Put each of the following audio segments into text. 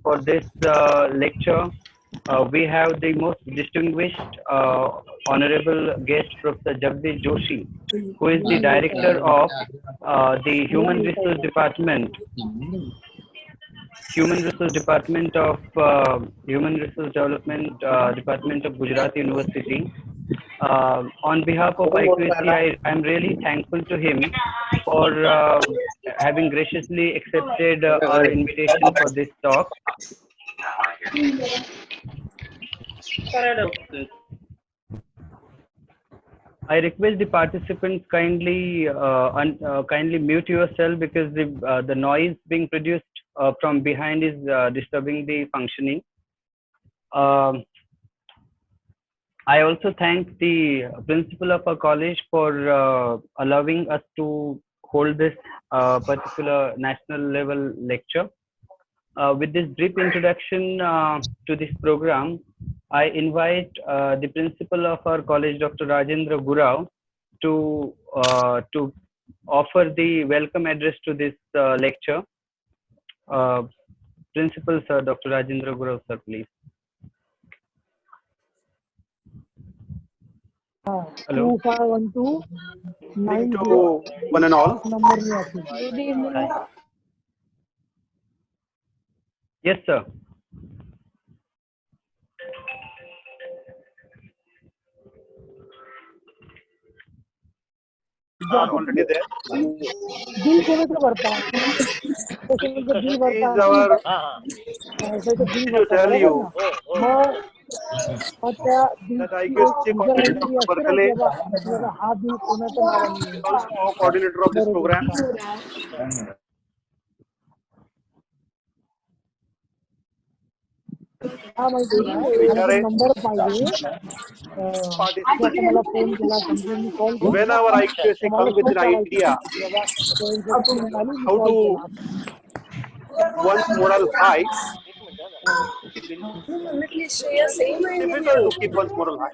for this lecture. We have the most distinguished honorable guest, Professor Jagdish Joshi, who is the director of the Human Resource Department of Human Resource Development Department of Gujarat University. On behalf of IQAC, I am really thankful to him for having graciously accepted our invitation for this talk. I request the participants kindly kindly mute yourself because the noise being produced from behind is disturbing the functioning. I also thank the principal of our college for allowing us to hold this particular national level lecture. With this brief introduction to this program, I invite the principal of our college, Dr. Rajendra Gurao, to offer the welcome address to this lecture. Principal, sir, Dr. Rajendra Gurao, sir, please. Hello. 2512 to one and all. Good evening. Yes, sir. Already there. Bill कोणाचं भरता bill भरता To tell you that IQAC coordinator of Berkeley, हा bill कोणाचं नावाने also coordinator of this program. हा माहिती आहे number पाहिजे मला फोन केला company call Whenever IQAC come with an idea how to keep one's moral high, difficult to keep one's moral high.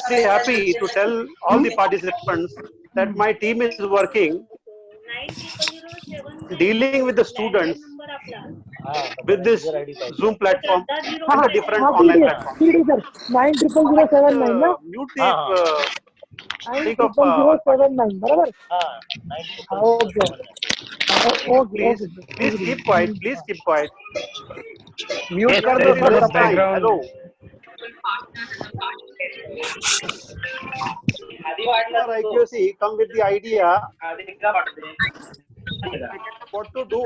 Very happy to tell all the participants that my team is working dealing with the students with this Zoom platform and the different online platforms. 90007 Mute the speak of 90079 बरोबर please keep quiet. Please keep quiet. Mute कर दो sir background. Hello. IQAC come with the idea what to do.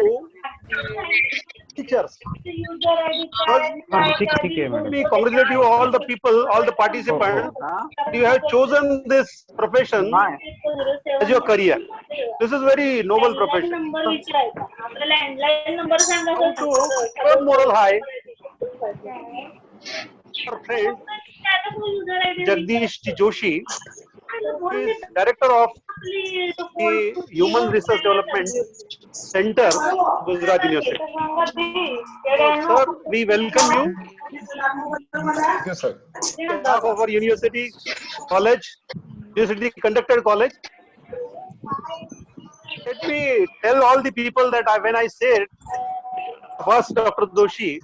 Teachers. We congratulate you, all the people, all the participants. You have chosen this profession as your career. This is very noble profession. How to keep moral high. Our friend Jagdish Joshi, who is director of the Human Resource Development Center, Gujarat University. So, sir, we welcome you. Thank you, sir. On behalf of our university, college, university conducted college. Let me tell all the people that when I said first Dr. Joshi,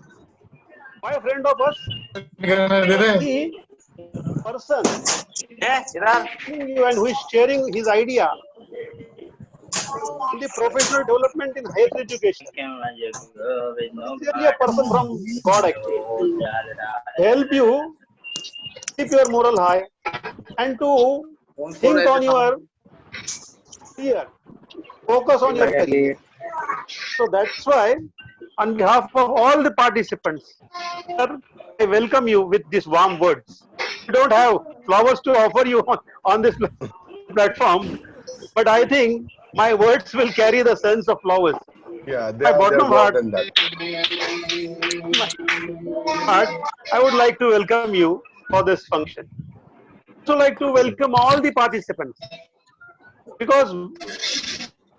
my friend of us, the person and who is sharing his idea in the professional development in higher education. Sincerely a person from God actually. Help you keep your moral high and to think on your career, focus on your career. So that's why on behalf of all the participants, sir, I welcome you with these warm words. We don't have flowers to offer you on this platform, but I think my words will carry the sense of flowers. Yeah, they My are bottom more heart, than that. I would like to welcome you for this function. I also like to welcome all the participants because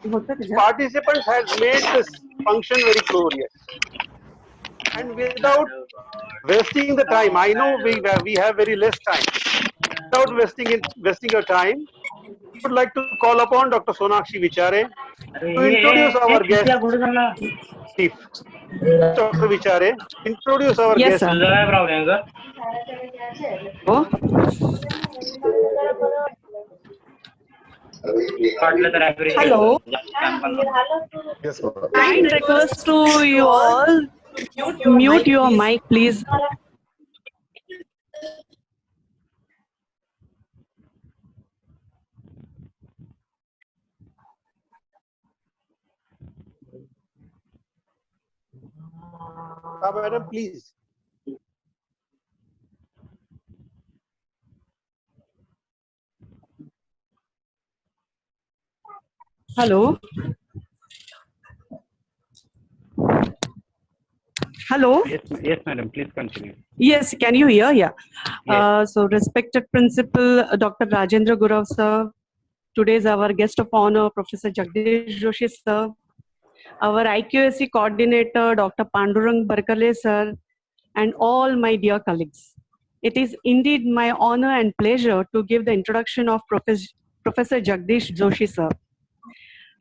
participants has made this function very glorious. And without wasting the time, I know we have very less time. Without wasting your time, would like to call upon Dr. Sonakshi Vichare to introduce our guest. Chief. Dr. Vichare, introduce our Yes, guest. sir. Hello. Yes, ma'am. Kind request to you all, mute your mic, please. Madam, please. Hello. Hello. Yes, madam. Please continue. Yes, can you hear? Yeah. Yes. So, respected Principal Dr. Rajendra Gurav sir, today is our guest of honor, Professor Jagdish Joshi sir, our IQAC coordinator, Dr. Pandurang Barkale sir, and all my dear colleagues. It is indeed my honor and pleasure to give the introduction of Professor Jagdish Joshi sir.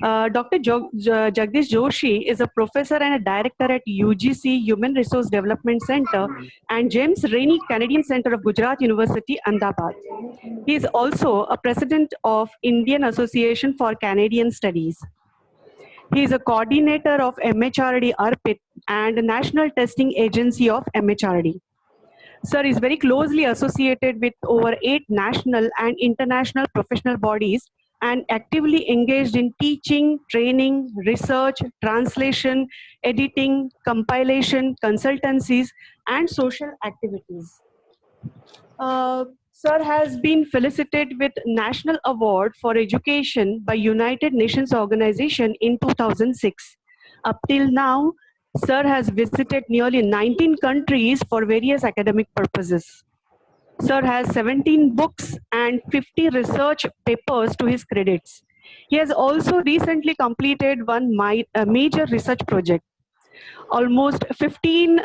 Dr. Jagdish Joshi is a professor and a director at UGC Human Resource Development Center and James Rainey Canadian Center of Gujarat University, Ahmedabad. He is also a president of Indian Association for Canadian Studies. He is a coordinator of MHRD ARPIT and National Testing Agency of MHRD. Sir is very closely associated with over 8 national and international professional bodies and actively engaged in teaching, training, research, translation, editing, compilation, consultancies, and social activities. Sir has been felicitated with National Award for Education by United Nations Organization in 2006. Up till now, Sir has visited nearly 19 countries for various academic purposes. Sir has 17 books and 50 research papers to his credits. He has also recently completed one major research project. Almost 15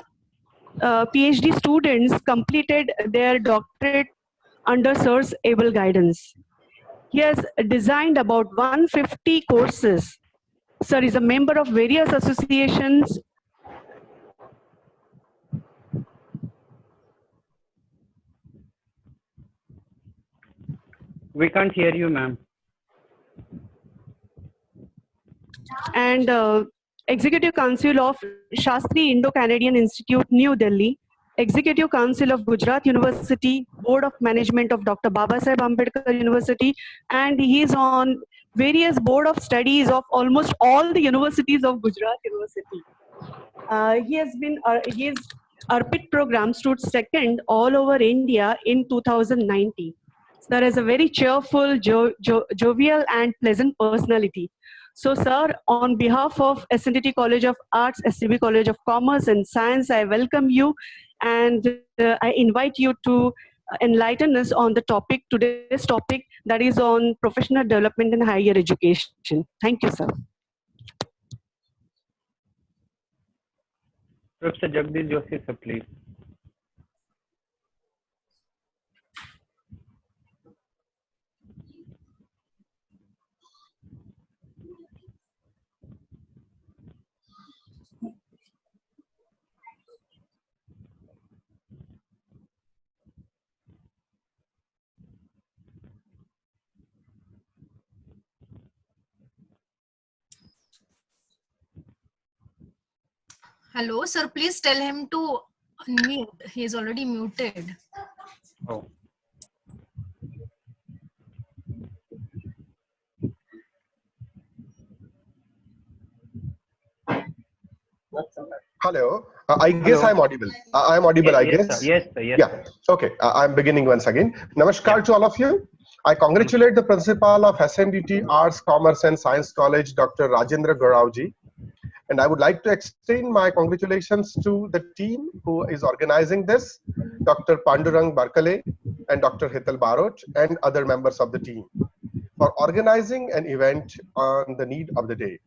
PhD students completed their doctorate under Sir's able guidance. He has designed about 150 courses. Sir is a member of various associations. We can't hear you, ma'am. And Executive Council of Shastri Indo-Canadian Institute, New Delhi, Executive Council of Gujarat University, Board of Management of Dr. Babasaheb Ambedkar University, and he is on various board of studies of almost all the universities of Gujarat University. He has ARPIT program stood second all over India in 2019. Sir is a very cheerful, jovial and pleasant personality. So, sir, on behalf of SNDT College of Arts, SCB College of Commerce and Science, I welcome you and I invite you to enlighten us on the topic, today's topic, that is on professional development in higher education. Thank you, sir. Professor Jagdish Joshi, sir, please. Hello, sir. Please tell him to unmute. He is already muted. Oh. Hello. I guess I'm audible. I'm audible, I Yes, guess. sir. Yes, sir. Yes, Yeah. sir. Okay. I'm beginning once again. Namaskar to all of you. I congratulate the principal of SNDT Arts, Commerce and Science College, Dr. Rajendra Gaurav. And I would like to extend my congratulations to the team who is organizing this, Dr. Pandurang Barkale and Dr. Hital Barot and other members of the team for organizing an event on the need of the day.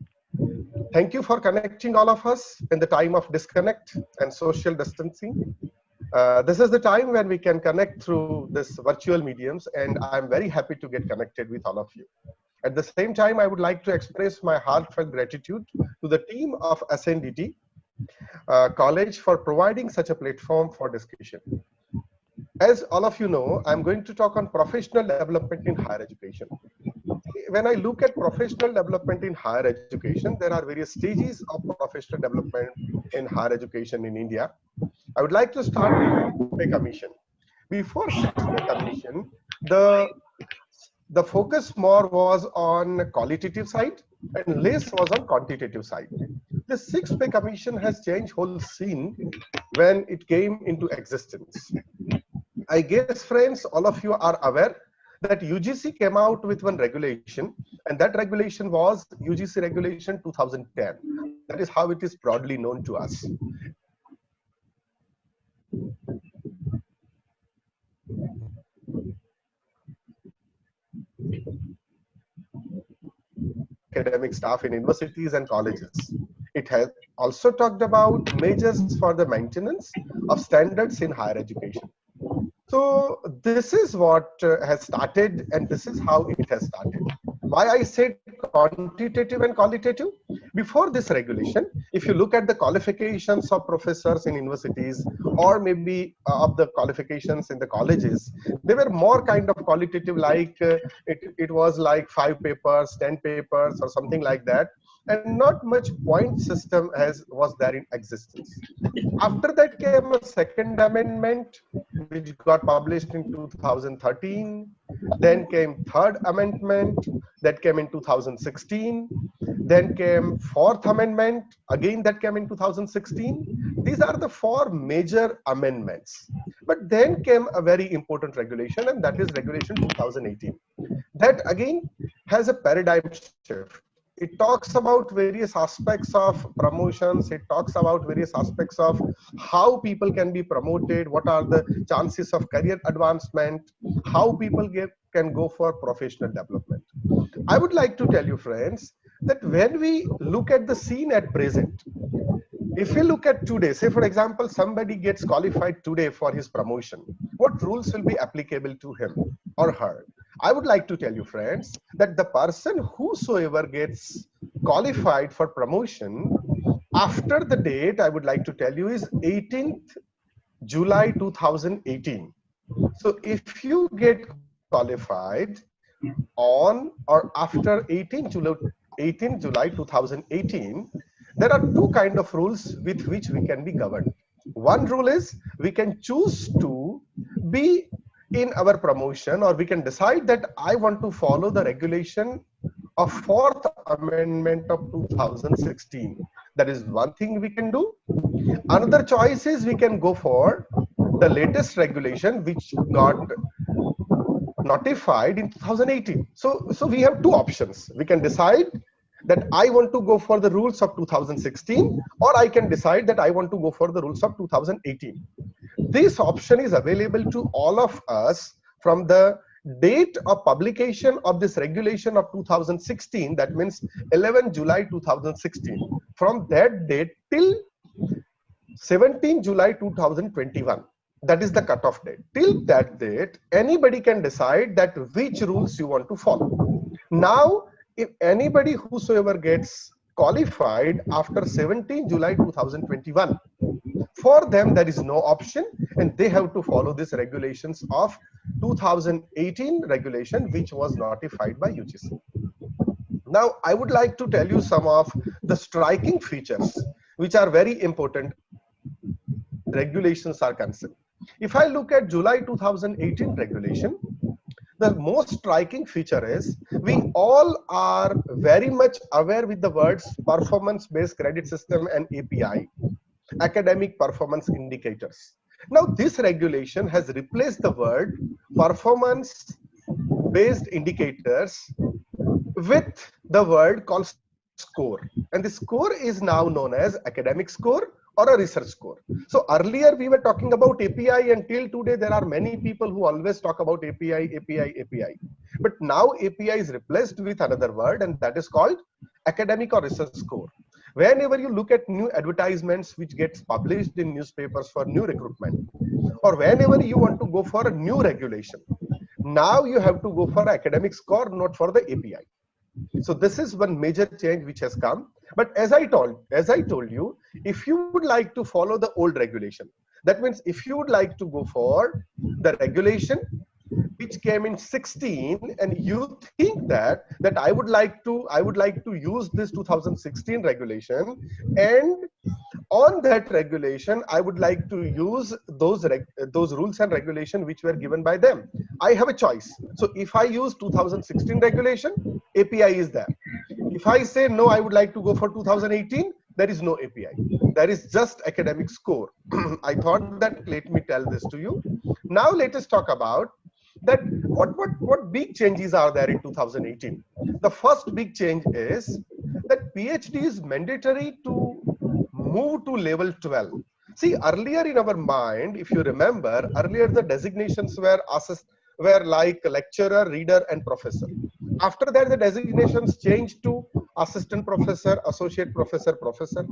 Thank you for connecting all of us in the time of disconnect and social distancing. This is the time when we can connect through this virtual mediums, and I'm very happy to get connected with all of you. At the same time, I would like to express my heartfelt gratitude to the team of SNDT College for providing such a platform for discussion. As all of you know, I'm going to talk on professional development in higher education. When I look at professional development in higher education, there are various stages of professional development in higher education in India. I would like to start with Six-Pay Commission. Before Six-Pay Commission, the focus more was on qualitative side and less was on quantitative side. The Six-Pay Commission has changed whole scene when it came into existence. I guess, friends, all of you are aware that UGC came out with one regulation, and that regulation was UGC Regulation 2010. That is how it is broadly known to us. Academic staff in universities and colleges. It has also talked about measures for the maintenance of standards in higher education. So this is what has started, and this is how it has started. Why I said quantitative and qualitative? Before this regulation, if you look at the qualifications of professors in universities, or maybe of the qualifications in the colleges, they were more kind of qualitative, like it was like 5 papers, 10 papers, or something like that, and not much point system was there in existence. After that came a second amendment, which got published in 2013. Then came third amendment, that came in 2016. Then came fourth amendment, again that came in 2016. These are the 4 major amendments. But then came a very important regulation, and that is Regulation 2018. That again has a paradigm shift. It talks about various aspects of promotions. It talks about various aspects of how people can be promoted, what are the chances of career advancement, how people can go for professional development. I would like to tell you, friends, that when we look at the scene at present, if we look at today, say for example, somebody gets qualified today for his promotion, what rules will be applicable to him or her? I would like to tell you, friends, that the person whosoever gets qualified for promotion after the date, I would like to tell you, is 18th July 2018. So if you get qualified on or after 18th July 2018, there are 2 kinds of rules with which we can be governed. One rule is we can choose to be in our promotion, or we can decide that I want to follow the regulation of 4th amendment of 2016. That is one thing we can do. Another choice is we can go for the latest regulation which got notified in 2018. So we have 2 options. We can decide that I want to go for the rules of 2016, or I can decide that I want to go for the rules of 2018. This option is available to all of us from the date of publication of this regulation of 2016, that means 11 July 2016. From that date till 17 July 2021. That is the cutoff date. Till that date, anybody can decide that which rules you want to follow. Now, if anybody whosoever gets qualified after 17 July 2021, for them there is no option, and they have to follow these regulations of 2018 regulation, which was notified by UGC. Now, I would like to tell you some of the striking features which are very important regulations are concerned. If I look at July 2018 regulation, the most striking feature is we all are very much aware with the words performance-based credit system and API, academic performance indicators. Now this regulation has replaced the word performance-based indicators with the word called score, and the score is now known as academic score or a research score. So earlier we were talking about API, and till today there are many people who always talk about API. But now API is replaced with another word, and that is called academic or research score. Whenever you look at new advertisements which gets published in newspapers for new recruitment, or whenever you want to go for a new regulation, now you have to go for academic score, not for the API. So this is one major change which has come. But as I told you, if you would like to follow the old regulation, that means if you would like to go for the regulation which came in 16, and you think that I would like to use this 2016 regulation, and on that regulation I would like to use those rules and regulation which were given by them, I have a choice. So if I use 2016 regulation, API is there. If I say no, I would like to go for 2018, there is no API. There is just academic score. I thought that let me tell this to you. Now let us talk about that what big changes are there in 2018. The first big change is that PhD is mandatory to move to level 12. See, earlier in our mind, if you remember, earlier the designations were like lecturer, reader, and professor. After that, the designations changed to assistant professor, associate professor, professor.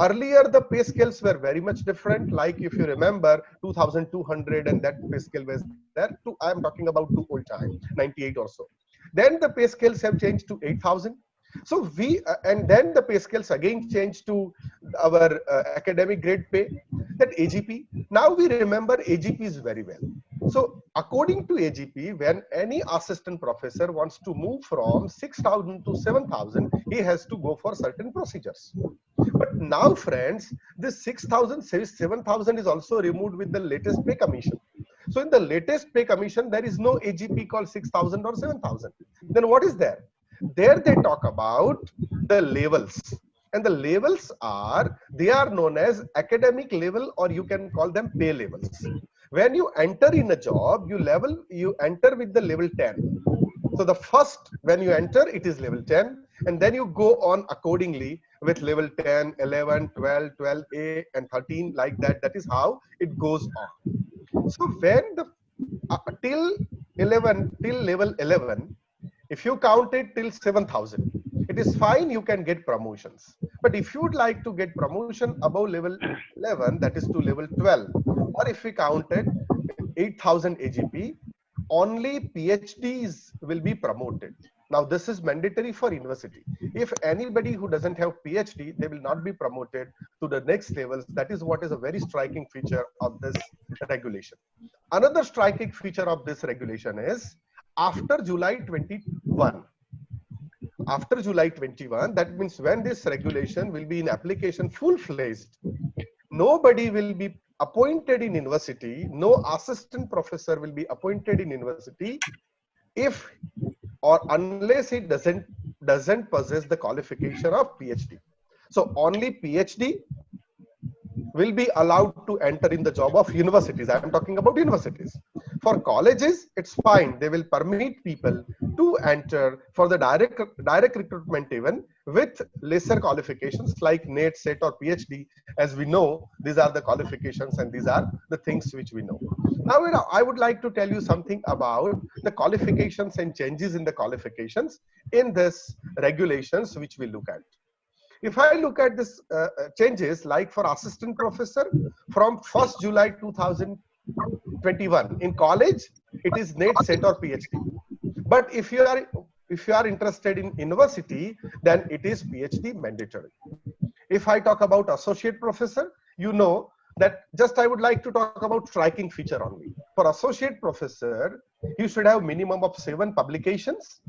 Earlier, the pay scales were very much different. Like if you remember, 2,200, and that pay scale was there. I am talking about too old time, 98 or so. Then the pay scales have changed to 8,000. So and then the pay scales again changed to our academic grade pay, that AGP. Now we remember AGPs very well. So according to AGP, when any assistant professor wants to move from 6,000 to 7,000, he has to go for certain procedures. But now, friends, this 6,000, 7,000 is also removed with the latest pay commission. So in the latest pay commission, there is no AGP called 6,000 or 7,000. Then what is there? There they talk about the levels. And the levels they are known as academic level, or you can call them pay levels. When you enter in a job, you enter with the level 10. So the first, when you enter, it is level 10, and then you go on accordingly with level 10, 11, 12, 12A, and 13, like that. That is how it goes on. So when till level 11, if you count it till 7,000, it is fine, you can get promotions. But if you would like to get promotion above level 11, that is to level 12, or if we counted 8,000 AGP, only PhDs will be promoted. Now this is mandatory for university. If anybody who doesn't have PhD, they will not be promoted to the next levels. That is what is a very striking feature of this regulation. Another striking feature of this regulation is after July 21. After July 21, that means when this regulation will be in application full-fledged, nobody will be appointed in university, no assistant professor will be appointed in university if or unless he doesn't possess the qualification of PhD. So only PhD will be allowed to enter in the job of universities. I am talking about universities. For colleges, it's fine. They will permit people to enter for the direct recruitment even with lesser qualifications like NET, SET, or PhD. As we know, these are the qualifications and these are the things which we know. Now, I would like to tell you something about the qualifications and changes in the qualifications in this regulations which we look at. If I look at this changes, like for assistant professor from 1st July 2021 in college, it is NET, SET, or PhD. But if you are interested in university, then it is PhD mandatory. If I talk about associate professor, you know that just I would like to talk about striking feature only. For associate professor, you should have minimum of 7 publications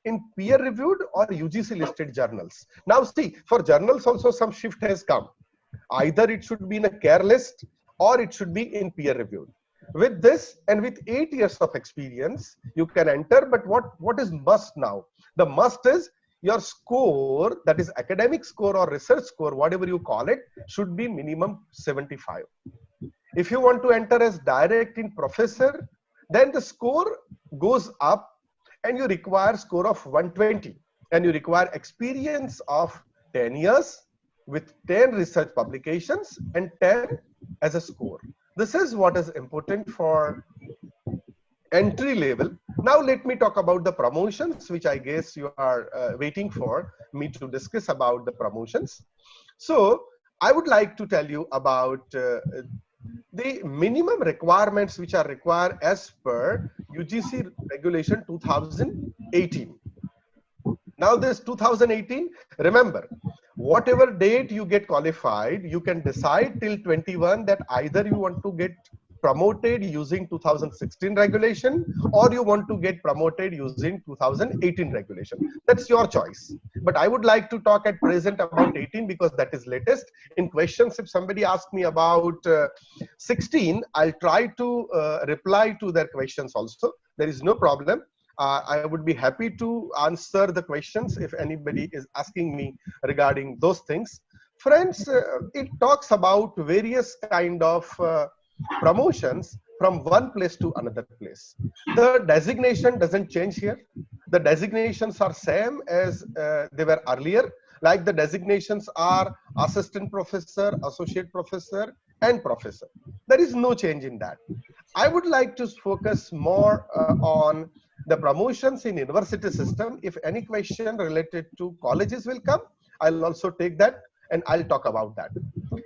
in peer-reviewed or UGC listed journals. Now see, for journals also some shift has come. Either it should be in a care list or it should be in peer-reviewed. With this and with 8 years of experience, you can enter. But what is must now? The must is your score, that is academic score or research score, whatever you call it, should be minimum 75. If you want to enter as direct in professor, then the score goes up and you require score of 120, and you require experience of 10 years with 10 research publications and 10 as a score. This is what is important for entry level. Now let me talk about the promotions, which I guess you are waiting for me to discuss about the promotions. So I would like to tell you about the minimum requirements which are required as per UGC regulation 2018. Now this 2018, remember, whatever date you get qualified, you can decide till 21 that either you want to get promoted using 2016 regulation or you want to get promoted using 2018 regulation. That's your choice. But I would like to talk at present about 18 because that is latest. In questions, if somebody asks me about 16, I'll try to reply to their questions also. There is no problem. I would be happy to answer the questions if anybody is asking me regarding those things. Friends, it talks about various kind of promotions from one place to another place. The designation doesn't change here. The designations are same as they were earlier. Like the designations are assistant professor, associate professor, and professor. There is no change in that. I would like to focus more on the promotions in university system. If any question related to colleges will come, I'll also take that and I'll talk about that.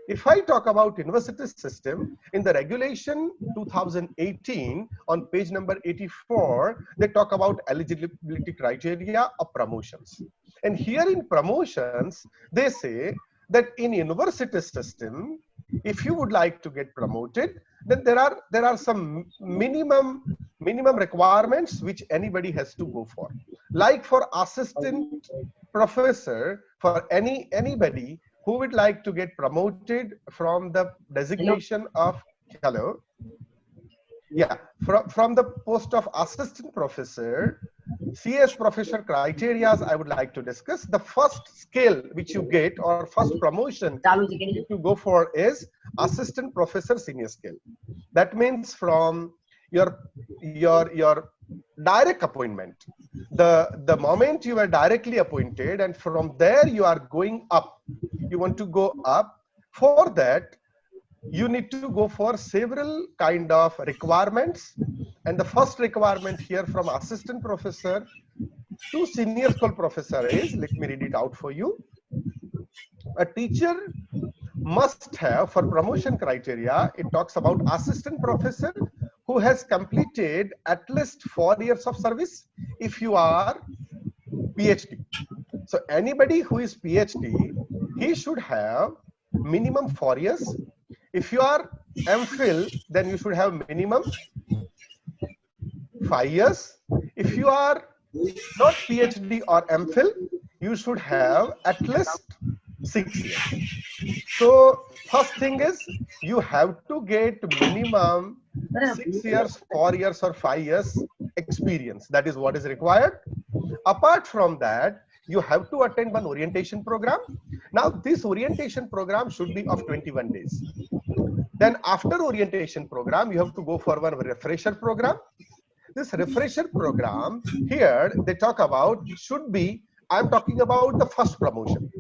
If I talk about university system, in the regulation 2018 on page number 84, they talk about eligibility criteria of promotions. And here in promotions, they say that in university system, if you would like to get promoted, then there are some minimum requirements which anybody has to go for. Like for assistant professor, for anybody who would like to get promoted from the designation of from the post of assistant professor, CS professor criteria I would like to discuss. The first scale which you get or first promotion to go for is assistant professor senior scale. That means from your direct appointment, the moment you are directly appointed, and from there you are going up, you want to go up. For that you need to go for several kind of requirements, and the first requirement here from assistant professor to senior school professor is, let me read it out for you. A teacher must have, for promotion criteria, it talks about assistant professor who has completed at least 4 years of service if you are PhD. So anybody who is PhD, he should have minimum 4 years. If you are MPhil, then you should have minimum 5 years. If you are not PhD or MPhil, you should have at least 6 years. So first thing is you have to get minimum 6 years, 4 years or 5 years experience. That is what is required. Apart from that, you have to attend one orientation program. Now this orientation program should be of 21 days. Then after orientation program, you have to go for one refresher program. This refresher program here, they talk about should be, I'm talking about the first promotion,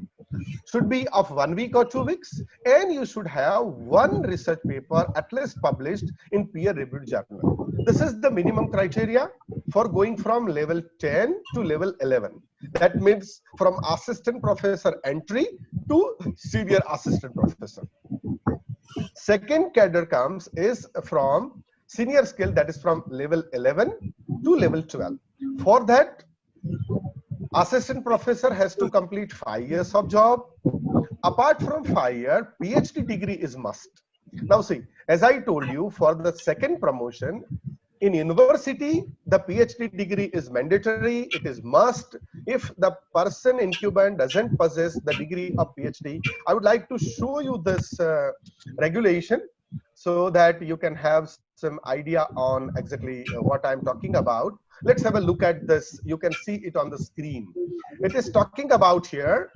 should be of 1 week or 2 weeks, and you should have one research paper at least published in peer-reviewed journal. This is the minimum criteria for going from level 10 to level 11. That means from assistant professor entry to senior assistant professor. Second cadre comes is from senior scale, that is from level 11 to level 12. For that, assistant professor has to complete 5 years of job. Apart from 5 years, PhD degree is must. Now see, as I told you, for the second promotion, in university, the PhD degree is mandatory, it is must. If the person incumbent doesn't possess the degree of PhD, I would like to show you this regulation so that you can have some idea on exactly what I'm talking about. Let's have a look at this. You can see it on the screen. It is talking about here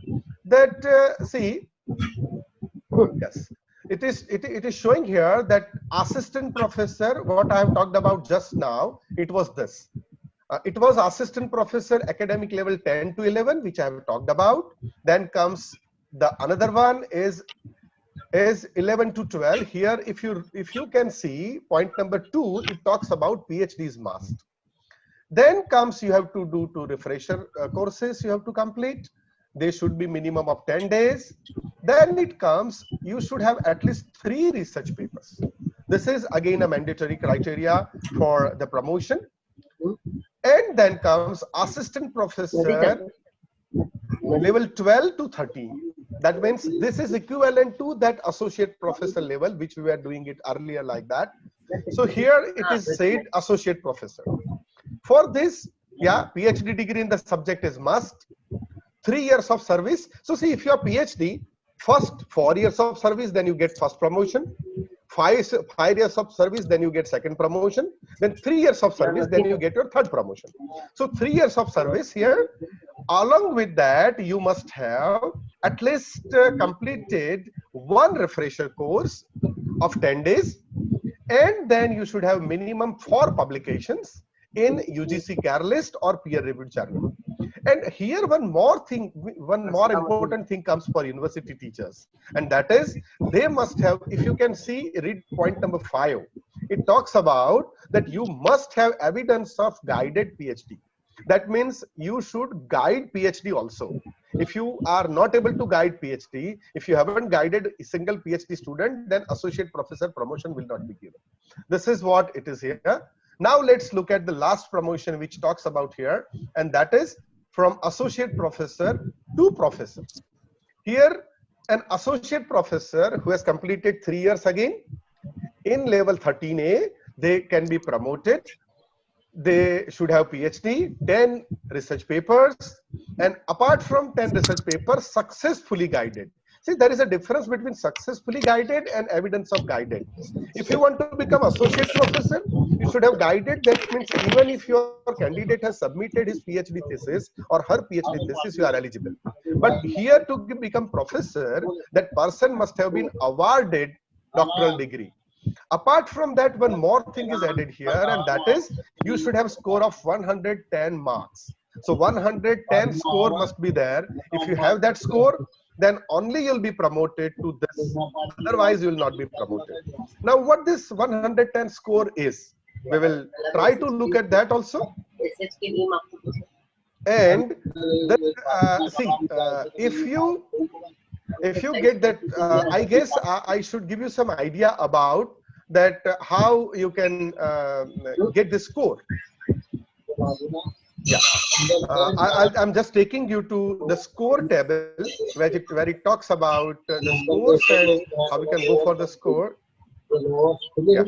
that, see, yes. It is showing here that assistant professor, what I have talked about just now, it was this. It was assistant professor academic level 10 to 11, which I have talked about. Then comes the another one is 11 to 12. Here, if you can see point number 2, it talks about PhD's must. Then comes you have to do 2 refresher courses you have to complete. They should be minimum of 10 days. Then it comes, you should have at least 3 research papers. This is again a mandatory criteria for the promotion. And then comes assistant professor level 12 to 13. That means this is equivalent to that associate professor level, which we were doing it earlier like that. So here it is said associate professor. For this, yeah, PhD degree in the subject is must. 3 years of service. So see, if you are PhD, first 4 years of service, then you get first promotion. 5 years of service, then you get second promotion. Then 3 years of service, then you get your third promotion. So 3 years of service here. Along with that, you must have at least completed 1 refresher course of 10 days. And then you should have minimum 4 publications in UGC CARE list or peer-reviewed journal. And here one more important thing comes for university teachers, and that is they must have, if you can see, read point number 5. It talks about that you must have evidence of guided PhD. That means you should guide PhD also. If you are not able to guide PhD, if you haven't guided a single PhD student, then associate professor promotion will not be given. This is what it is here. Now let's look at the last promotion which talks about here, and that is from associate professor to professor. Here an associate professor who has completed 3 years again in level 13A, they can be promoted. They should have PhD, 10 research papers, and apart from 10 research papers, successfully guided. See, there is a difference between successfully guided and evidence of guided. If you want to become associate professor, you should have guided. That means even if your candidate has submitted his PhD thesis or her PhD thesis, you are eligible. But here to become professor, that person must have been awarded doctoral degree. Apart from that, one more thing is added here, and that is you should have score of 110 marks. So 110 score must be there. If you have that score, then only you'll be promoted to this. Otherwise, you will not be promoted. Now, what this 110 score is, we will try to look at that also. And then, if you get that, I guess I should give you some idea about that how you can get the score. Yeah, I'm just taking you to the score table where it talks about the scores and how we can go for the score. Yeah.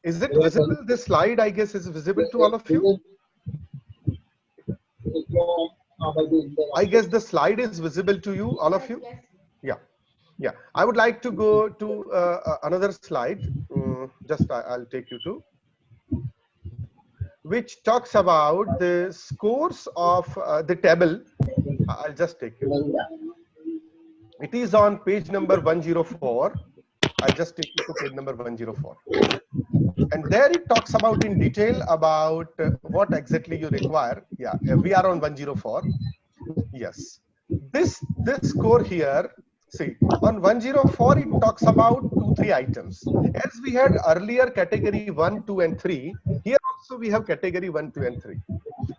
Is it visible? This slide, I guess, is visible to all of you. I guess the slide is visible to you, all of you. Yeah, yeah. I would like to go to another slide. I'll take you to, which talks about the scores of the table. I'll just take you. It is on page number 104. I'll just take you to page number 104. And there it talks about in detail about what exactly you require. Yeah, we are on 104. Yes. This score here, see, on 104, it talks about 2-3 items. As we had earlier category 1, 2, and 3, here also we have category 1, 2, and 3.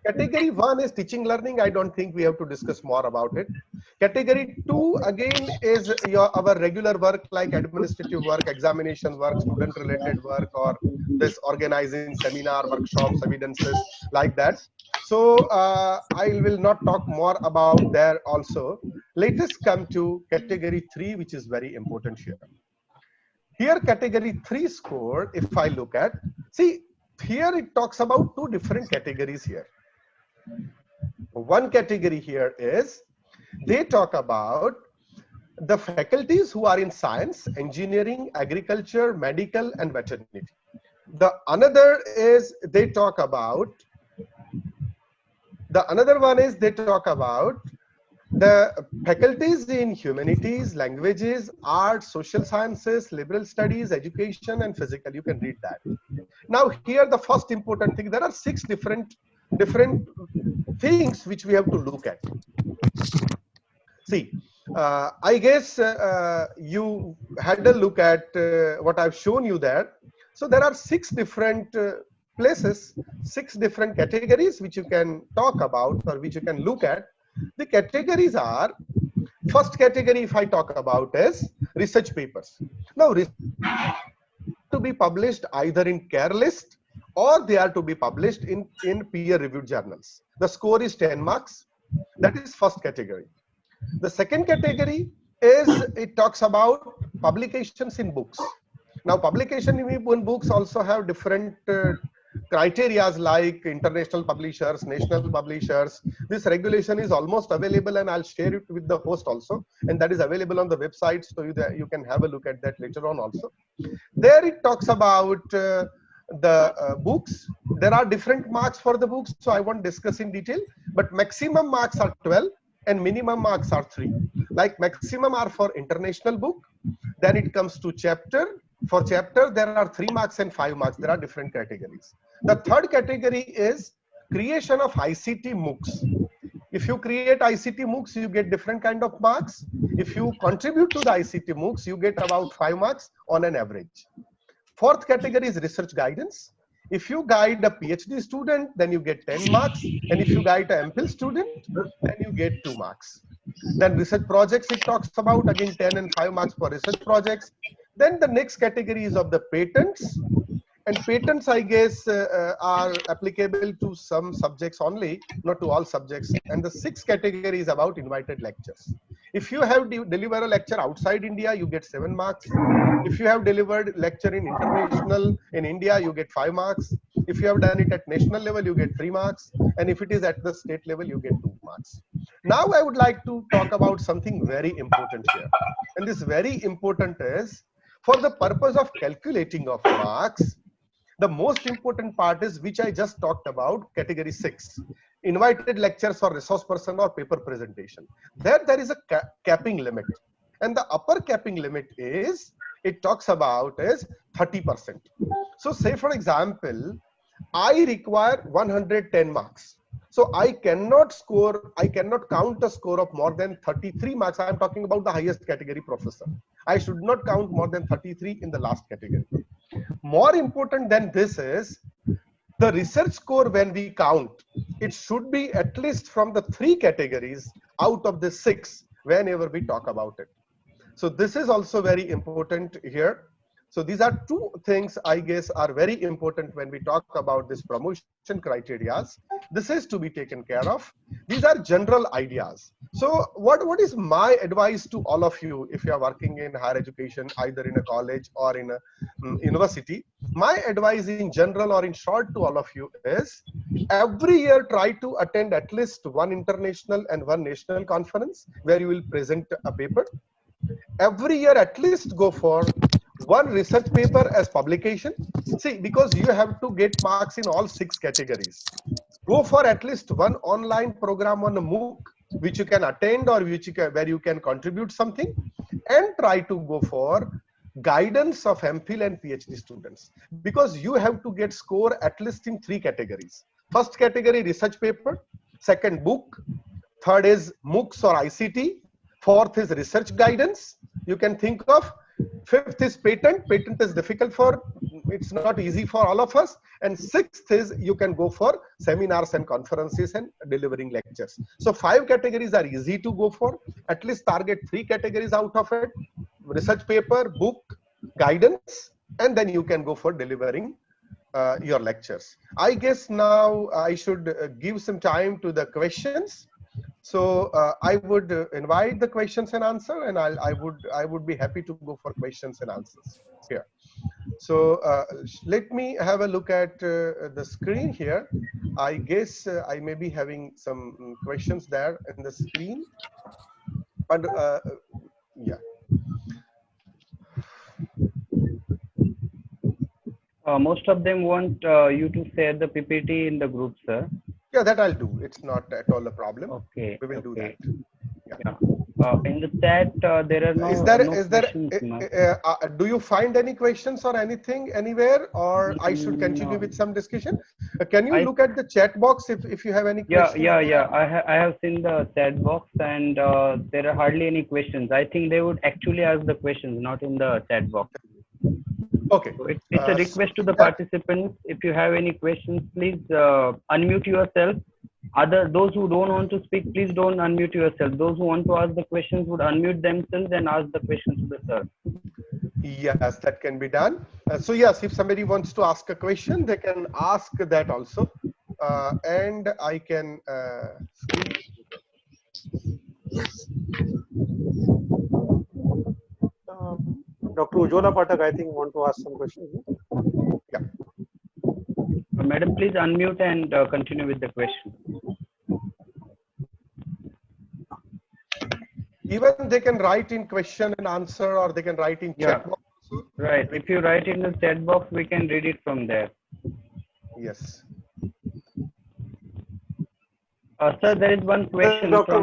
Category 1 is teaching learning. I don't think we have to discuss more about it. Category 2 again is our regular work like administrative work, examination work, student related work, or this organizing seminar, workshops, evidences like that. So I will not talk more about there also. Let us come to category 3, which is very important here. Here category 3 score, if I look at, see, here it talks about 2 different categories here. One category here is, they talk about the faculties who are in science, engineering, agriculture, medical, and veterinary. The another is they talk about, another one is they talk about the faculties in humanities, languages, arts, social sciences, liberal studies, education, and physical. You can read that. Now here the first important thing, there are 6 different things which we have to look at. See, I guess you had a look at what I've shown you there. So there are 6 different places 6 different categories which you can talk about or which you can look at. The categories are, first category if I talk about is research papers. Now to be published either in care list or they are to be published in peer reviewed journals. The score is 10 marks. That is first category. The second category is, it talks about publications in books. Now publication in books also have different criterias like international publishers, national publishers. This regulation is almost available and I'll share it with the host also, and that is available on the website, so you can have a look at that later on also. There it talks about the books. There are different marks for the books, so I won't discuss in detail, but maximum marks are 12 and minimum marks are 3. Like maximum are for international book, then it comes to chapter. For chapter there are 3 marks and 5 marks. There are different categories. The third category is creation of ICT MOOCs. If you create ICT MOOCs, you get different kind of marks. If you contribute to the ICT MOOCs, you get about 5 marks on an average. Fourth category is research guidance. If you guide a PhD student, then you get 10 marks. And if you guide an MPhil student, then you get 2 marks. Then research projects, it talks about again 10 and 5 marks for research projects. Then the next category is of the patents. And patents, I guess, are applicable to some subjects only, not to all subjects. And the sixth category is about invited lectures. If you have delivered a lecture outside India, you get 7 marks. If you have delivered lecture in international in India, you get 5 marks. If you have done it at national level, you get 3 marks. And if it is at the state level, you get 2 marks. Now I would like to talk about something very important here. And this very important is, for the purpose of calculating of marks, the most important part is, which I just talked about, category 6, invited lectures for resource person or paper presentation. There is a capping limit, and the upper capping limit is, it talks about is 30%. So say for example, I require 110 marks. So I cannot count a score of more than 33 marks. I am talking about the highest category professor. I should not count more than 33 in the last category. More important than this is the research score. When we count, it should be at least from the 3 categories out of the 6 whenever we talk about it. So this is also very important here. So these are 2 things I guess are very important when we talk about this promotion criteria. This is to be taken care of. These are general ideas. So what is my advice to all of you if you are working in higher education, either in a college or in a university? My advice in general or in short to all of you is, every year try to attend at least 1 international and 1 national conference where you will present a paper. Every year at least go for 1 research paper as publication. See, because you have to get marks in all 6 categories. Go for at least 1 online program on a MOOC which you can attend or where you can contribute something, and try to go for guidance of MPhil and PhD students, because you have to get score at least in 3 categories. First category, research paper. Second, book. Third is MOOCs or ICT. Fourth is research guidance. You can think of. Fifth is patent. Patent is difficult it's not easy for all of us. And sixth is you can go for seminars and conferences and delivering lectures. So 5 categories are easy to go for. At least target 3 categories out of it: research paper, book, guidance, and then you can go for delivering your lectures. I guess now I should give some time to the questions. So I would invite the questions and answer, and I would be happy to go for questions and answers here. So let me have a look at the screen here. I guess I may be having some questions there in the screen. And yeah. Most of them want you to share the PPT in the group, sir. Yeah, that I'll do. It's not at all a problem. Okay. We will do that. Yeah. In the chat, there are no. Do you find any questions or anything anywhere, or I should continue with some discussion? Can you look at the chat box if you have any questions? Yeah. I have seen the chat box, and there are hardly any questions. I think they would actually ask the questions, not in the chat box. Okay. So it's a request to the yeah. participants. If you have any questions, please unmute yourself. Those who don't want to speak, please don't unmute yourself. Those who want to ask the questions would unmute themselves and ask the questions to the sir. Yes, that can be done. So yes, if somebody wants to ask a question, they can ask that also. And I can Dr. Ujjwala Pathak, I think, want to ask some questions. yeah. Madam, please unmute and continue with the question. Even they can write in question and answer, or they can write in Yeah. chat box also. Right. If you write in the chat box, we can read it from there. Yes. Sir, there is one question Dr.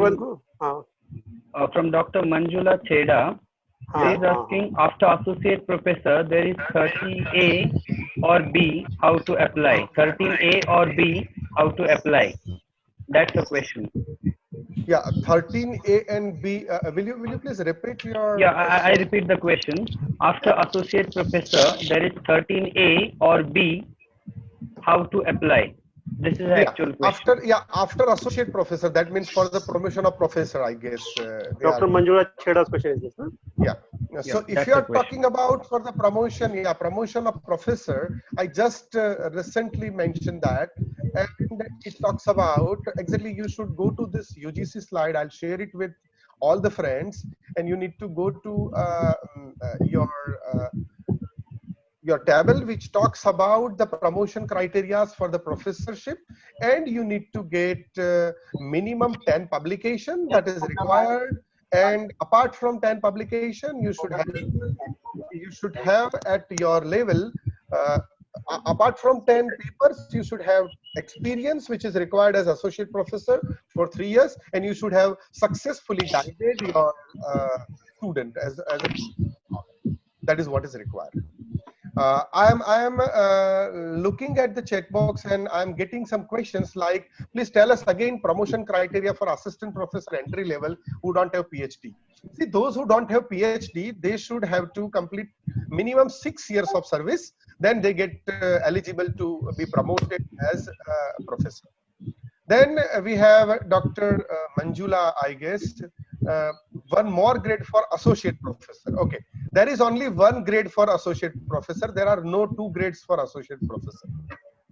from Dr. Manjula Cheda. He is asking, after associate professor, there is 30A or B, how to apply? 13A or B, how to apply? That's the question. Yeah, 13A and B. Will you please repeat your? Yeah, I repeat the question. After associate professor, there is 13A or B, how to apply? This is the actual question. After associate professor, that means for the promotion of professor, I guess. Dr. Manjula Cheda's question is this, huh? Yeah. So if you are talking about for the promotion, promotion of professor, I just recently mentioned that, and it talks about exactly you should go to this UGC slide. I'll share it with all the friends, and you need to go to your table which talks about the promotion criteria for the professorship, and you need to get minimum 10 publication that is required, and apart from 10 publication you should have at your level apart from 10 papers you should have experience which is required as associate professor for 3 years, and you should have successfully guided your student as a that is what is required. I am looking at the checkbox and I'm getting some questions like, please tell us again promotion criteria for assistant professor entry level who don't have PhD. See, those who don't have PhD, they should have to complete minimum 6 years of service. Then they get eligible to be promoted as a professor. Then we have Dr. Manjula, I guess, one more grade for associate professor. Okay, there is only one grade for associate professor. There are no 2 grades for associate professor.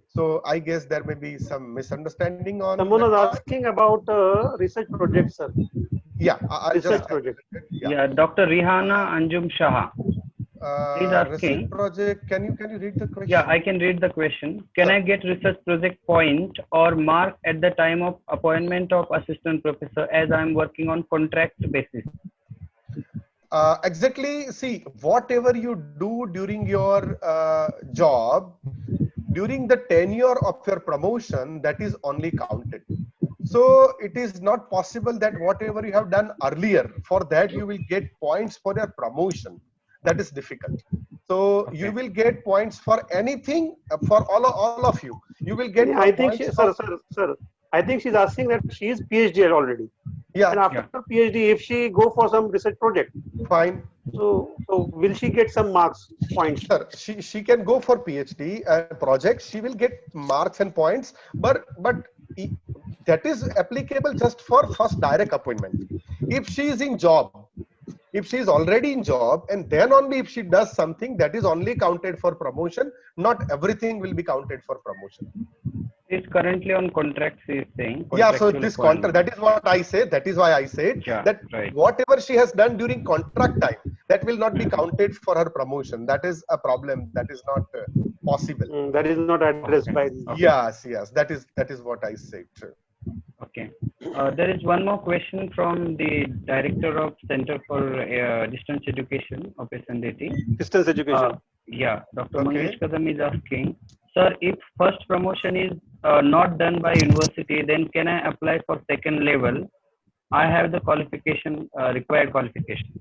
So I guess there may be some misunderstanding on. Someone was asking about research project, sir. Yeah, research project. Yeah, Dr. Rihana Anjum Shah. He's asking, research project. Can you read the question? Yeah, I can read the question. Can I get research project point or mark at the time of appointment of assistant professor as I am working on contract basis? Exactly. See, whatever you do during your job, during the tenure of your promotion, that is only counted. So it is not possible that whatever you have done earlier, for that you will get points for your promotion. That is difficult. So okay. You will get points for anything for all of you. You will get. I think, sir. I think she's asking that she is PhD already. Yeah. And after PhD, if she go for some research project, fine. So will she get some marks, points? Sir, she can go for PhD project. She will get marks and points, but that is applicable just for first direct appointment. If she is in job. If she is already in job and then only if she does something, that is only counted for promotion. Not everything will be counted for promotion. It's currently on contract, she is saying. Yeah, so this contract, that is what I say. That is why I said that whatever she has done during contract time, that will not be counted for her promotion. That is a problem. That is not possible. That is not addressed by. Yes, that is what I said. Okay. There is one more question from the Director of Center for Distance Education of SNDT. Distance Education. Yeah, Dr. Mangesh Kadam is asking, sir, if first promotion is not done by university, then can I apply for second level? I have the qualification, required qualification.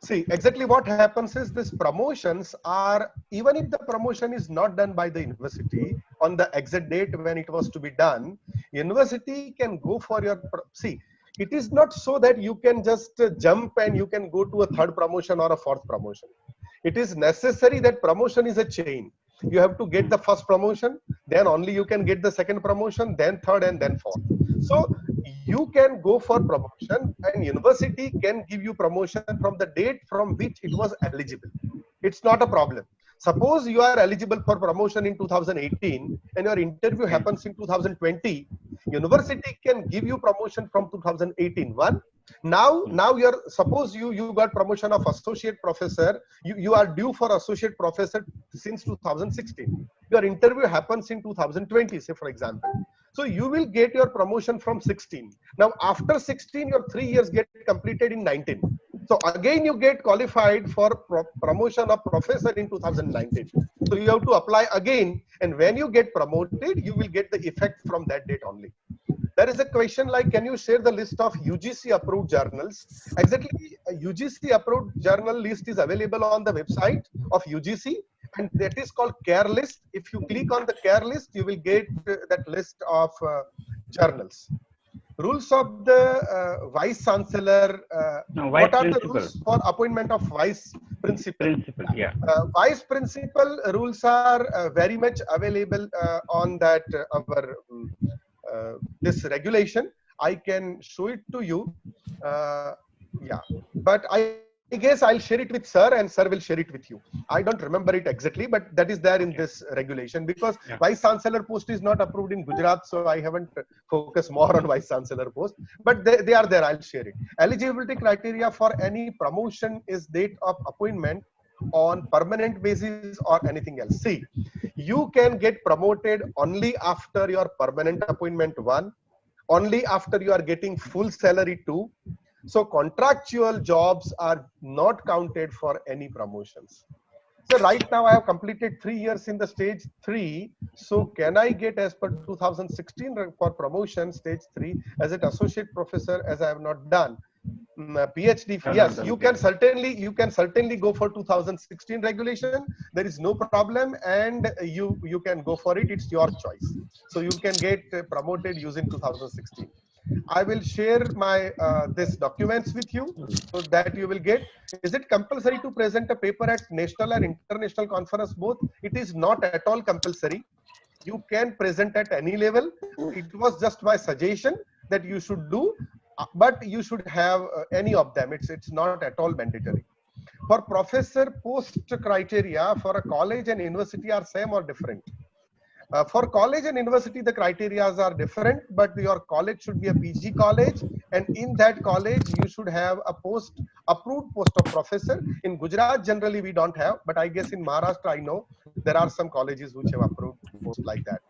See, exactly what happens is these promotions are, even if the promotion is not done by the university on the exact date when it was to be done, university can go for your, see, it is not so that you can just jump and you can go to a third promotion or a fourth promotion. It is necessary that promotion is a chain. You have to get the first promotion, then only you can get the second promotion, then third, and then fourth. So you can go for promotion, and university can give you promotion from the date from which it was eligible. It's not a problem. Suppose you are eligible for promotion in 2018 and your interview happens in 2020, university can give you promotion from 2018. Now you're, suppose you got promotion of associate professor, you are due for associate professor since 2016. Your interview happens in 2020, say for example. So you will get your promotion from 16. Now after 16, your 3 years get completed in 19. So again you get qualified for promotion of professor in 2019. So you have to apply again, and when you get promoted, you will get the effect from that date only. There is a question like, can you share the list of UGC approved journals? Exactly, a UGC approved journal list is available on the website of UGC, and that is called CARE list. If you click on the CARE list, you will get that list of journals. Rules of the vice chancellor. What are the rules for appointment of vice principal? Vice principal rules are very much available on that our this regulation. I can show it to you. Yeah, but I guess I'll share it with sir, and sir will share it with you. I don't remember it exactly, but that is there in this regulation, because vice chancellor post is not approved in Gujarat, so I haven't focused more on vice chancellor post, but they are there. I'll share it. Eligibility criteria for any promotion is date of appointment on permanent basis or anything else. See, you can get promoted only after your permanent appointment 1, only after you are getting full salary 2. So contractual jobs are not counted for any promotions. So right now I have completed 3 years in the stage 3. So can I get, as per 2016 for promotion stage 3 as an associate professor, as I have not done PhD? Yes, you can certainly go for 2016 regulation. There is no problem, and you can go for it. It's your choice. So you can get promoted using 2016. I will share my this documents with you so that you will get. Is it compulsory to present a paper at national and international conference both? It is not at all compulsory. You can present at any level. It was just my suggestion that you should do, but you should have any of them. It's not at all mandatory. For professor post criteria for a college and university are same or different? For college and university, the criteria are different, but your college should be a PG college, and in that college, you should have a approved post of professor. In Gujarat, generally we don't have, but I guess in Maharashtra, I know there are some colleges which have approved post like that.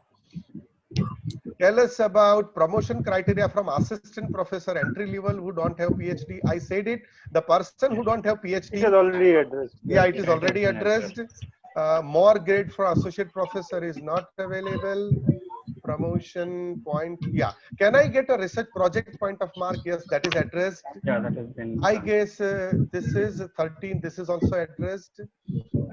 Tell us about promotion criteria from assistant professor entry level who don't have PhD. I said it. The person who don't have PhD. It is already addressed. Yeah, it is already addressed. More grade for associate professor is not available. Promotion point. Yeah. Can I get a research project point of mark? Yes, that is addressed. Yeah, that has been. I guess this is 13. This is also addressed.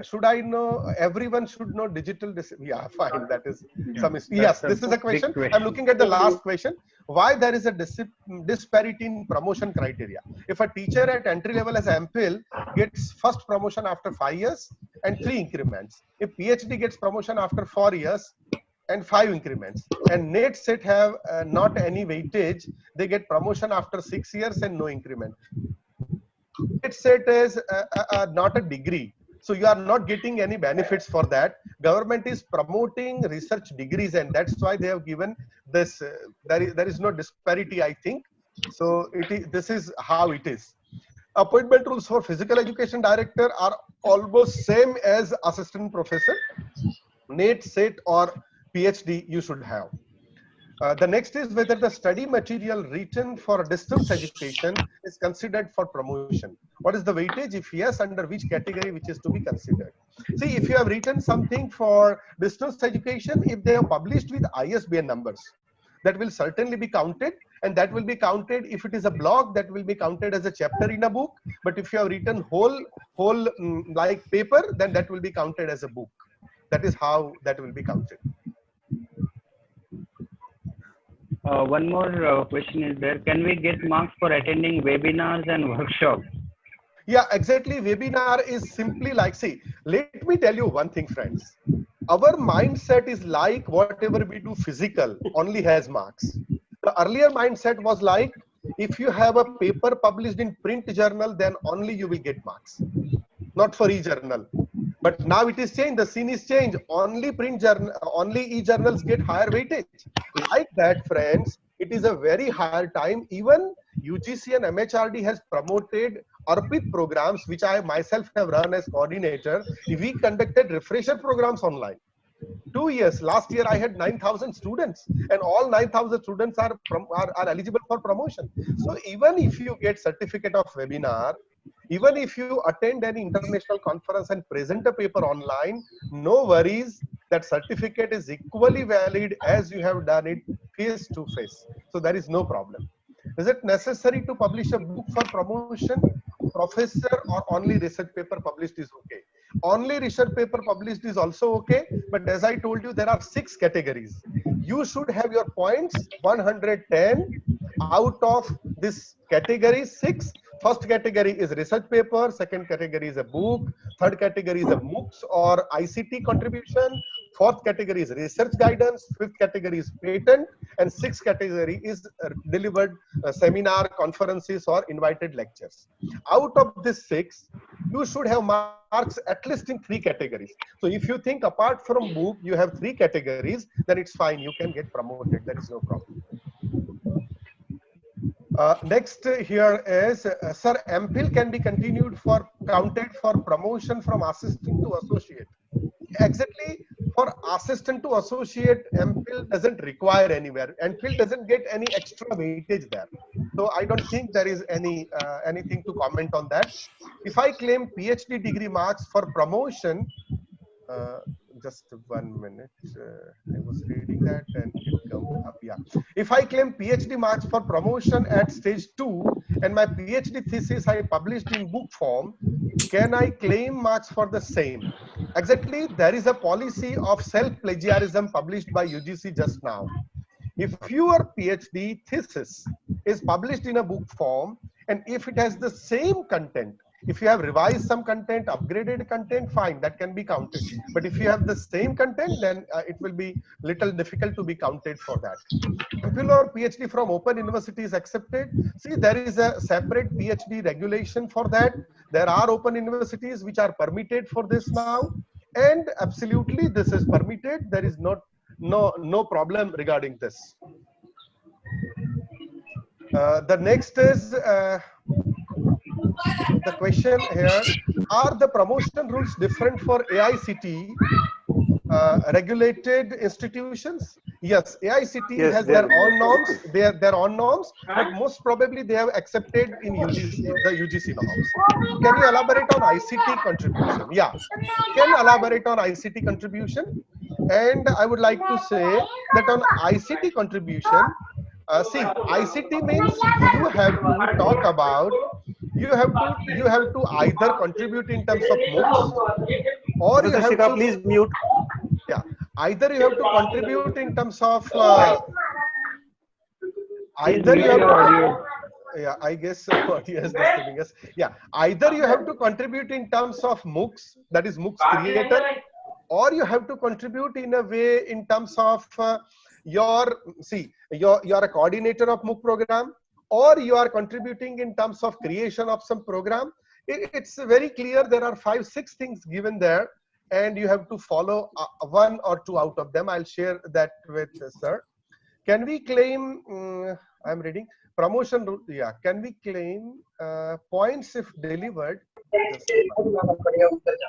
Should I know? Everyone should know digital. Yeah, fine. That is some. Yes, this is a question. I'm looking at the last question. Why there is a disparity in promotion criteria? If a teacher at entry level as MPhil gets first promotion after 5 years and 3 increments, if PhD gets promotion after 4 years and 5 increments, and NET set have not any weightage, they get promotion after 6 years and no increment. NET set is not a degree. So you are not getting any benefits for that. Government is promoting research degrees, and that's why they have given this. There is no disparity, I think. So this is how it is. Appointment rules for physical education director are almost same as assistant professor. NET, SET or PhD you should have. The next is whether the study material written for distance education is considered for promotion. What is the weightage? If yes, under which category which is to be considered? See, if you have written something for distance education, if they have published with ISBN numbers, that will certainly be counted, and that will be counted. If it is a blog, that will be counted as a chapter in a book. But if you have written whole like paper, then that will be counted as a book. That is how that will be counted. One more question is there. Can we get marks for attending webinars and workshops? Yeah, exactly. Webinar is simply like, see, let me tell you one thing, friends. Our mindset is like whatever we do physical only has marks. The earlier mindset was like, if you have a paper published in print journal, then only you will get marks, not for e-journal. But now it is changed. The scene is changed. Only print journal, only e-journals get higher weightage. Like that, friends, it is a very higher time. Even UGC and MHRD has promoted ARPIT programs, which I myself have run as coordinator. We conducted refresher programs online. 2 years. Last year, I had 9,000 students, and all 9,000 students are eligible for promotion. So even if you get certificate of webinar, even if you attend any international conference and present a paper online, no worries. That certificate is equally valid as you have done it face to face. So there is no problem. Is it necessary to publish a book for promotion? Professor, or only research paper published is okay? Only research paper published is also okay, but as I told you, there are 6 categories. You should have your points 110 out of this category 6. First category is research paper, second category is a book, third category is a MOOCs or ICT contribution, fourth category is research guidance, fifth category is patent, and sixth category is delivered seminar, conferences, or invited lectures. Out of this 6, you should have marks at least in 3 categories. So if you think apart from book, you have 3 categories, then it's fine. You can get promoted. There is no problem. Next here is, sir, MPhil can be continued for counted for promotion from assistant to associate. Exactly, for assistant to associate, MPhil doesn't require anywhere. MPhil doesn't get any extra weightage there. So I don't think there is anything to comment on that. If I claim PhD degree marks for promotion, just 1 minute. I was reading that and it comes up. Yeah. If I claim PhD marks for promotion at stage 2 and my PhD thesis I published in book form, can I claim marks for the same? Exactly. There is a policy of self-plagiarism published by UGC just now. If your PhD thesis is published in a book form, and if it has the same content, if you have revised some content, upgraded content, fine, that can be counted. But if you have the same content, then it will be little difficult to be counted for that. MPhil or PhD from open university is accepted. See, there is a separate PhD regulation for that. There are open universities which are permitted for this now, and absolutely this is permitted. There is no problem regarding this. The next is the question here: are the promotion rules different for AICTE regulated institutions? Yes, AICTE has their own norms. Their own norms, but most probably they have accepted in UGC the UGC norms. Can you elaborate on ICT contribution? Yeah, can elaborate on ICT contribution. And I would like to say that on ICT contribution, see, ICT means you have to talk about, you have to either contribute in terms of MOOCs, or you have to, please mute. Yeah, either you have to contribute in terms of either you have to, yeah, I guess audio is disturbing us. Yeah, either you have to contribute in terms of MOOCs, that is MOOCs creator, or you have to contribute in a way in terms of you're a coordinator of MOOC program, or you are contributing in terms of creation of some program. It's very clear. There are 5-6 things given there, and you have to follow 1 or 2 out of them. I'll share that with sir. Can we claim, I'm reading, promotion route? Yeah, can we claim points if delivered?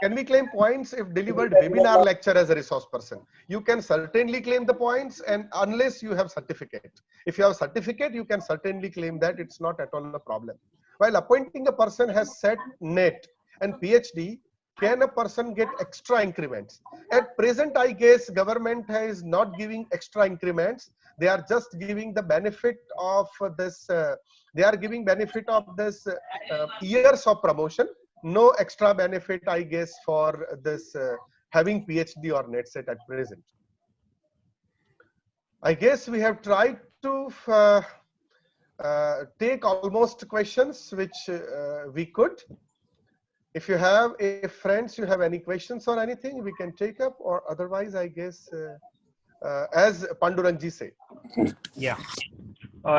Can we claim points if delivered webinar lecture as a resource person? You can certainly claim the points, and unless you have certificate. If you have certificate, you can certainly claim that. It's not at all a problem. While appointing a person has set net and PhD, can a person get extra increments? At present, I guess government is not giving extra increments. They are just giving the benefit of this. They are giving benefit of this years of promotion. No extra benefit, I guess, for this having PhD or net set at present. I guess we have tried to take almost questions which we could. If you have, if friends, you have any questions or anything, we can take up, or otherwise, I guess, as Pandurangji say. Yeah.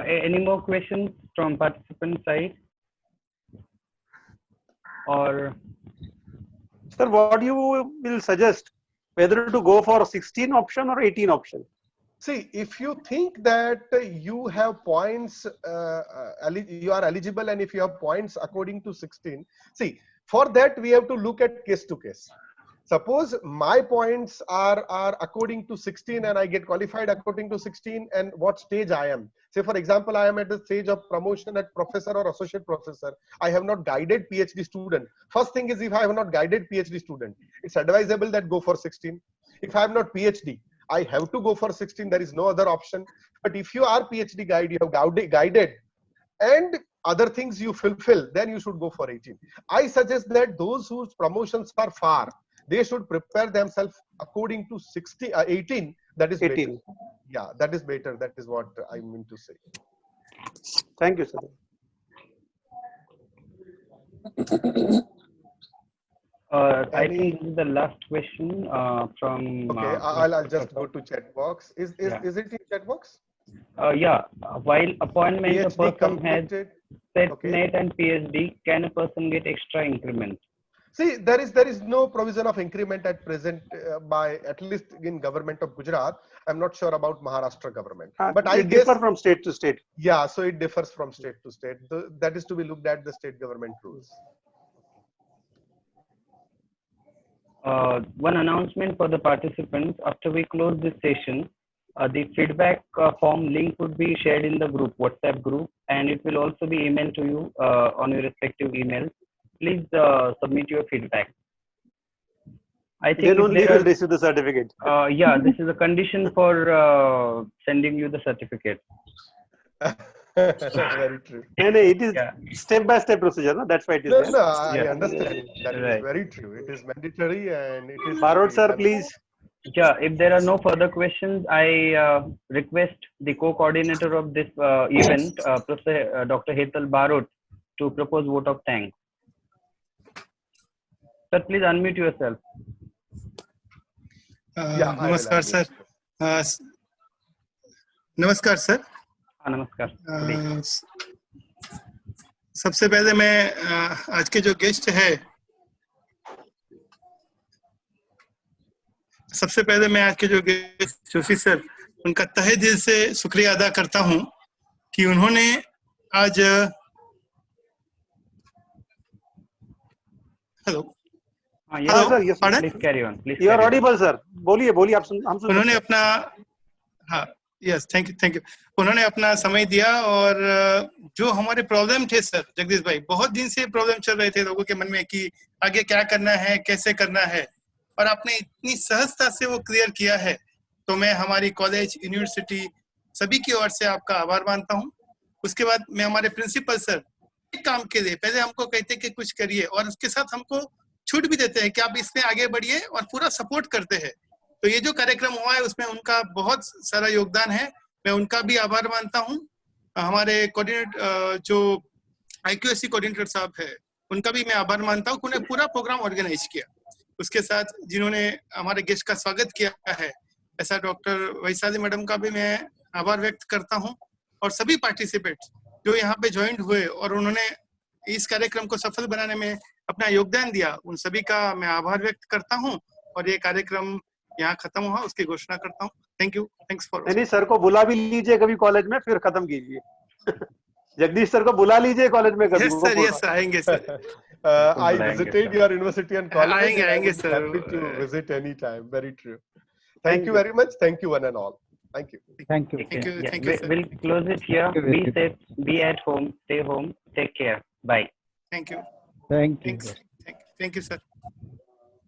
Any more questions from participant side? Or Sir, what you will suggest, whether to go for 16 option or 18 option? See, if you think that you have points, you are eligible, and if you have points according to 16, see, for that we have to look at case to case. Suppose my points are according to 16 and I get qualified according to 16, and what stage I am. Say, for example, I am at the stage of promotion at professor or associate professor. I have not guided PhD student. First thing is, if I have not guided PhD student, it's advisable that go for 16. If I have not PhD, I have to go for 16. There is no other option. But if you are PhD guide, you have guided, and other things you fulfill, then you should go for 18. I suggest that those whose promotions are far, they should prepare themselves according to 18. That is 18. Better. Yeah, that is better. That is what I mean to say. Thank you, sir. I think this is the last question from. Okay, I'll just go to chat box. Is it in chat box? Yeah. While appointment, a person has set NET and PhD, can a person get extra increment? See, there is no provision of increment at present by, at least in government of Gujarat. I'm not sure about Maharashtra government, but I guess differ from state to state. Yeah, so it differs from state to state. That is to be looked at the state government rules. One announcement for the participants: after we close this session, the feedback form link would be shared in the group, WhatsApp group, and it will also be emailed to you on your respective emails. Please submit your feedback. I think then only you will receive the certificate. Yeah, this is a condition for sending you the certificate. Very true. And it is step-by-step procedure. No? That's why it is. No, I understand. That is very true. It is mandatory, and it is. Barod sir, please. Yeah, if there are no further questions, I request the co-coordinator of this event, Professor Dr. Hetal Barod, to propose vote of thanks. Sir, please unmute yourself. Namaskar, sir. Namaskar, sir. नमस्कार. सबसे पहले मैं आज के जो guest है, Joshi sir, उनका तहे दिल से शुक्रिया अदा करता हूं कि उन्होंने आज You are audible, sir. बोलिए आप हम सुन। उन्होंने अपना यस थैंक यू उन्होंने अपना समय दिया, और जो हमारे प्रॉब्लम थे सर जगदीश भाई, बहुत दिन से प्रॉब्लम चल रहे थे लोगों के मन में कि आगे क्या करना है, कैसे करना है, और आपने इतनी सहजता से वो क्लियर किया है, तो मैं हमारी कॉलेज, यूनिवर्सिटी सभी की ओर से आपका आभार मानता हूँ। उसके बाद मैं हमारे प्रिंसिपल सर, एक काम के लिए पहले हमको कहते कि कुछ करिए, और उसके साथ हमको छूट भी देते हैं कि आप इसमें आगे बढ़िए, और पूरा सपोर्ट करते हैं। तो ये जो कार्यक्रम हुआ है उसमें उनका बहुत सारा योगदान है, मैं उनका भी आभार मानता हूँ। हमारे कोऑर्डिनेटर जो IQAC कोऑर्डिनेटर साहब है, उनका भी मैं आभार मानता हूँ, उन्होंने पूरा प्रोग्राम ऑर्गेनाइज किया। उसके साथ जिन्होंने हमारे गेस्ट का स्वागत किया है, ऐसा डॉक्टर वैशाली मैडम का भी मैं आभार व्यक्त करता हूँ, और सभी पार्टिसिपेंट्स जो यहाँ पे ज्वाइन हुए और उन्होंने इस कार्यक्रम को सफल बनाने में अपना योगदान दिया, उन सभी का मैं आभार व्यक्त करता हूँ। और ये कार्यक्रम यहाँ खत्म हुआ, उसकी घोषणा करता हूँ। Thank you, thanks for. नहीं, सर को बुला भी लीजिए कभी कॉलेज में, फिर खत्म कीजिए। जगदीश सर को बुला लीजिए कॉलेज में कभी। यस सर, यस आएंगे sir. I visited your university and college. आएंगे sir. Happy to visit anytime. Very true. Thank you very much. Thank you one and all. Thank you. Thank you. Thank you, sir. We'll close it here. Be safe, be at home, stay home, take care. Bye. Thank you. Thank you. Thank you, sir.